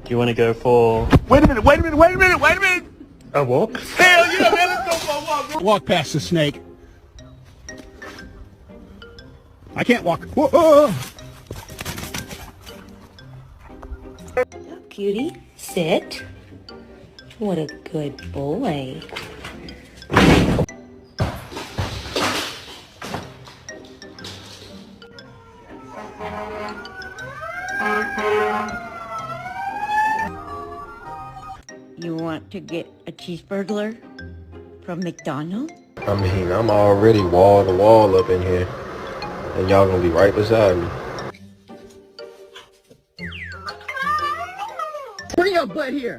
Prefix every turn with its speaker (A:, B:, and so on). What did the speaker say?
A: Do you want to go for
B: Wait a minute, wait a minute, wait a minute, wait a minute!
A: a walk?
B: Hell yeah, man, let's go for a walk.
C: Walk past the snake. I can't walk. Whoa.
D: Cutie, sit. What a good boy. You want to get a cheeseburger from McDonald's?
E: I mean, I'm already wall to wall up in here, and y'all gonna be right beside me.
C: Bring your butt here.